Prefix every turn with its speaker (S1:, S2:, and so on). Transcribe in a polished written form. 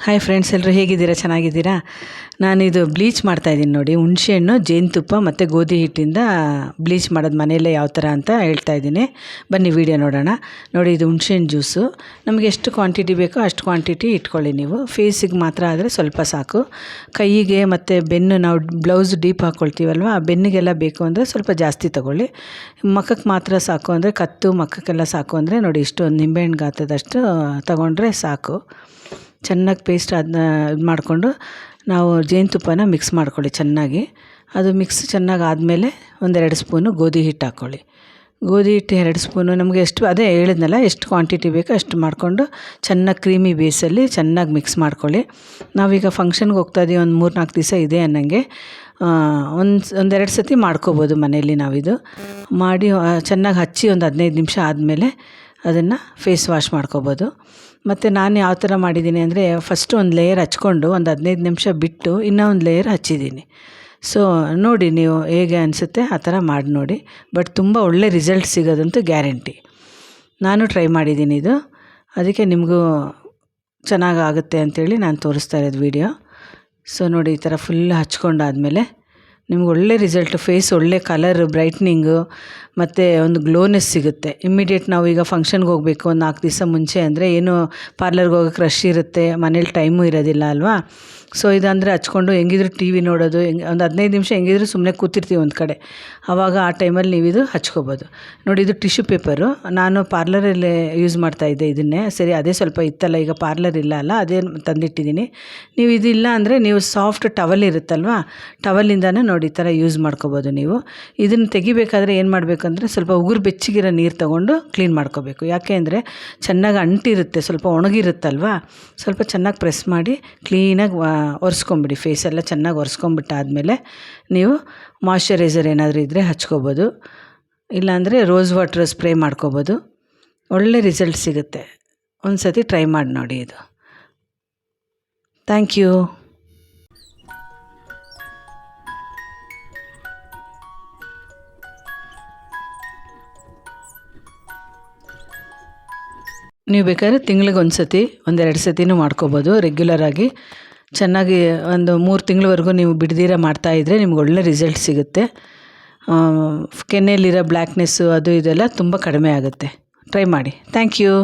S1: Hi friends, ಎಲ್ಲರೂ ಹೇಗಿದ್ದೀರಾ? ಚೆನ್ನಾಗಿದ್ದೀರಾ? ನಾನಿದು ಬ್ಲೀಚ್ ಮಾಡ್ತಾಯಿದ್ದೀನಿ ನೋಡಿ. ಹುಣಸೆಹಣ್ಣು, ಜೇನುತುಪ್ಪ ಮತ್ತು ಗೋಧಿ ಹಿಟ್ಟಿಂದ ಬ್ಲೀಚ್ ಮಾಡೋದು ಮನೆಯಲ್ಲೇ ಯಾವ ಥರ ಅಂತ ಹೇಳ್ತಾಯಿದ್ದೀನಿ. ಬನ್ನಿ ವಿಡಿಯೋ ನೋಡೋಣ. ನೋಡಿ, ಇದು ಹುಣಸೆಹಣ್ಣು ಜ್ಯೂಸು. ನಮಗೆ ಎಷ್ಟು ಕ್ವಾಂಟಿಟಿ ಬೇಕೋ ಅಷ್ಟು ಕ್ವಾಂಟಿಟಿ ಇಟ್ಕೊಳ್ಳಿ ನೀವು. ಫೇಸಿಗೆ ಮಾತ್ರ ಆದರೆ ಸ್ವಲ್ಪ ಸಾಕು. ಕೈಗೆ ಮತ್ತು ಬೆನ್ನು ನಾವು ಬ್ಲೌಸ್ ಡೀಪ್ ಹಾಕ್ಕೊಳ್ತೀವಲ್ವ, ಆ ಬೆನ್ನಿಗೆಲ್ಲ ಬೇಕು ಅಂದರೆ ಸ್ವಲ್ಪ ಜಾಸ್ತಿ ತೊಗೊಳ್ಳಿ. ಮಖಕ್ಕೆ ಮಾತ್ರ ಸಾಕು ಅಂದರೆ, ಕತ್ತು ಮಖಕ್ಕೆಲ್ಲ ಸಾಕು ಅಂದರೆ ನೋಡಿ, ಇಷ್ಟು ಒಂದು ನಿಂಬೆಹಣ್ಣು ಗಾತ್ರದಷ್ಟು ತೊಗೊಂಡ್ರೆ ಸಾಕು. ಚೆನ್ನಾಗಿ ಪೇಸ್ಟ್ ಅದನ್ನ ಇದು ಮಾಡಿಕೊಂಡು ನಾವು ಜೇನುತುಪ್ಪನ ಮಿಕ್ಸ್ ಮಾಡ್ಕೊಳ್ಳಿ ಚೆನ್ನಾಗಿ. ಅದು ಮಿಕ್ಸ್ ಚೆನ್ನಾಗಿ ಆದಮೇಲೆ 1-2 ಸ್ಪೂನು ಗೋಧಿ ಹಿಟ್ಟು ಹಾಕ್ಕೊಳ್ಳಿ. ಗೋಧಿ ಹಿಟ್ಟು 2 ಸ್ಪೂನು, ನಮಗೆ ಎಷ್ಟು ಅದೇ ಹೇಳಿದ್ನಲ್ಲ, ಎಷ್ಟು ಕ್ವಾಂಟಿಟಿ ಬೇಕೋ ಅಷ್ಟು ಮಾಡಿಕೊಂಡು ಚೆನ್ನಾಗಿ ಕ್ರೀಮಿ ಬೇಸಲ್ಲಿ ಚೆನ್ನಾಗಿ ಮಿಕ್ಸ್ ಮಾಡ್ಕೊಳ್ಳಿ. ನಾವೀಗ ಫಂಕ್ಷನ್ಗೆ ಹೋಗ್ತಾ ಇದ್ದೀವಿ, ಒಂದು 3-4 ದಿವಸ ಇದೆ ಅನ್ನಂಗೆ ಒಂದೆರಡು ಸತಿ ಮಾಡ್ಕೋಬೋದು ಮನೆಯಲ್ಲಿ. ನಾವಿದು ಮಾಡಿ ಚೆನ್ನಾಗಿ ಹಚ್ಚಿ ಒಂದು 15 ನಿಮಿಷ ಆದಮೇಲೆ ಅದನ್ನು ಫೇಸ್ ವಾಶ್ ಮಾಡ್ಕೋಬೋದು. ಮತ್ತು ನಾನು ಯಾವ ಥರ ಮಾಡಿದ್ದೀನಿ ಅಂದರೆ, ಫಸ್ಟು ಒಂದು ಲೇಯರ್ ಹಚ್ಕೊಂಡು ಒಂದು 15 ನಿಮಿಷ ಬಿಟ್ಟು ಇನ್ನೂ ಒಂದು ಲೇಯರ್ ಹಚ್ಚಿದ್ದೀನಿ. ಸೊ ನೋಡಿ, ನೀವು ಹೇಗೆ ಅನಿಸುತ್ತೆ ಆ ಥರ ಮಾಡಿ ನೋಡಿ. ಬಟ್ ತುಂಬ ಒಳ್ಳೆ ರಿಸಲ್ಟ್ ಸಿಗೋದಂತೂ ಗ್ಯಾರಂಟಿ. ನಾನು ಟ್ರೈ ಮಾಡಿದ್ದೀನಿ ಇದು, ಅದಕ್ಕೆ ನಿಮಗೂ ಚೆನ್ನಾಗಾಗುತ್ತೆ ಅಂಥೇಳಿ ನಾನು ತೋರಿಸ್ತಾ ಇರೋದು ವಿಡಿಯೋ. ಸೊ ನೋಡಿ, ಈ ಥರ ಫುಲ್ ಹಚ್ಕೊಂಡಾದಮೇಲೆ ನಿಮ್ಗೆ ಒಳ್ಳೆ ರಿಸಲ್ಟ್, ಫೇಸ್ ಒಳ್ಳೆ ಕಲರ್ ಬ್ರೈಟ್ನಿಂಗು ಮತ್ತು ಒಂದು ಗ್ಲೋನೆಸ್ ಸಿಗುತ್ತೆ. ಇಮ್ಮಿಡಿಯೇಟ್ ನಾವು ಈಗ ಫಂಕ್ಷನ್ಗೆ ಹೋಗಬೇಕು ಒಂದು 4 ದಿವಸ ಮುಂಚೆ ಅಂದರೆ, ಏನು ಪಾರ್ಲರ್ಗೆ ಹೋಗೋಕ್ಕೆ ರಶ್ ಇರುತ್ತೆ, ಮನೇಲಿ ಟೈಮು ಇರೋದಿಲ್ಲ ಅಲ್ವಾ. ಸೊ ಇದಂದರೆ ಹಚ್ಕೊಂಡು ಹೆಂಗಿದ್ರು ಟಿ ವಿ ನೋಡೋದು, ಒಂದು 15 ನಿಮಿಷ ಹೆಂಗಿದ್ರು ಸುಮ್ಮನೆ ಕೂತಿರ್ತೀವಿ ಒಂದು ಕಡೆ, ಆವಾಗ ಆ ಟೈಮಲ್ಲಿ ನೀವು ಇದು ಹಚ್ಕೋಬೋದು. ನೋಡಿ, ಇದು ಟಿಶ್ಯೂ ಪೇಪರು. ನಾನು ಪಾರ್ಲರಲ್ಲೇ ಯೂಸ್ ಮಾಡ್ತಾಯಿದ್ದೆ ಇದನ್ನೇ. ಸರಿ, ಅದೇ ಸ್ವಲ್ಪ ಇತ್ತಲ್ಲ, ಈಗ ಪಾರ್ಲರ್ ಇಲ್ಲ ಅಲ್ಲ, ಅದೇ ತಂದಿಟ್ಟಿದ್ದೀನಿ. ನೀವು ಇದಿಲ್ಲ ಅಂದರೆ ನೀವು ಸಾಫ್ಟ್ ಟವಲ್ ಇರುತ್ತಲ್ವ, ಟವಲಿಂದನೇ ನೋಡಿ ಈ ಥರ ಯೂಸ್ ಮಾಡ್ಕೋಬೋದು ನೀವು. ಇದನ್ನು ತೆಗಿಬೇಕಾದ್ರೆ ಏನು ಮಾಡಬೇಕಂದ್ರೆ, ಸ್ವಲ್ಪ ಉಗುರು ಬೆಚ್ಚಗಿರೋ ನೀರು ತೊಗೊಂಡು ಕ್ಲೀನ್ ಮಾಡ್ಕೋಬೇಕು. ಯಾಕೆ ಅಂದರೆ ಚೆನ್ನಾಗಿ ಅಂಟಿರುತ್ತೆ, ಸ್ವಲ್ಪ ಒಣಗಿರುತ್ತಲ್ವ, ಸ್ವಲ್ಪ ಚೆನ್ನಾಗಿ ಪ್ರೆಸ್ ಮಾಡಿ ಕ್ಲೀನಾಗಿ ಒರೆಸ್ಕೊಂಬಿಡಿ. ಫೇಸೆಲ್ಲ ಚೆನ್ನಾಗಿ ಒರೆಸ್ಕೊಂಬಿಟ್ಟಾದಮೇಲೆ ನೀವು ಮಾಯ್ಶ್ಚರೈಸರ್ ಏನಾದರೂ ಇದ್ದರೆ ಹಚ್ಕೋಬೋದು, ಇಲ್ಲಾಂದರೆ ರೋಸ್ ವಾಟರ್ ಸ್ಪ್ರೇ ಮಾಡ್ಕೋಬೋದು. ಒಳ್ಳೆ ರಿಸಲ್ಟ್ ಸಿಗುತ್ತೆ. ಒಂದು ಸತಿ ಟ್ರೈ ಮಾಡಿ ನೋಡಿ ಇದು. Thank you. ನೀವು ಬೇಕಾದ್ರೆ ತಿಂಗ್ಳಿಗೆ 1 ಸತಿ 1-2 ಸತಿನೂ ಮಾಡ್ಕೋಬೋದು. ರೆಗ್ಯುಲರಾಗಿ ಚೆನ್ನಾಗಿ ಒಂದು 3 ತಿಂಗಳವರೆಗೂ ನೀವು ಬಿಡ್ದಿರ ಮಾಡ್ತಾಯಿದ್ರೆ ನಿಮ್ಗೆ ಒಳ್ಳೆ ರಿಸಲ್ಟ್ ಸಿಗುತ್ತೆ. ಕೆನ್ನೆಯಲ್ಲಿರೋ ಬ್ಲ್ಯಾಕ್ನೆಸ್ಸು ಅದು ಇದೆಲ್ಲ ತುಂಬ ಕಡಿಮೆ ಆಗುತ್ತೆ. ಟ್ರೈ ಮಾಡಿ. Thank you.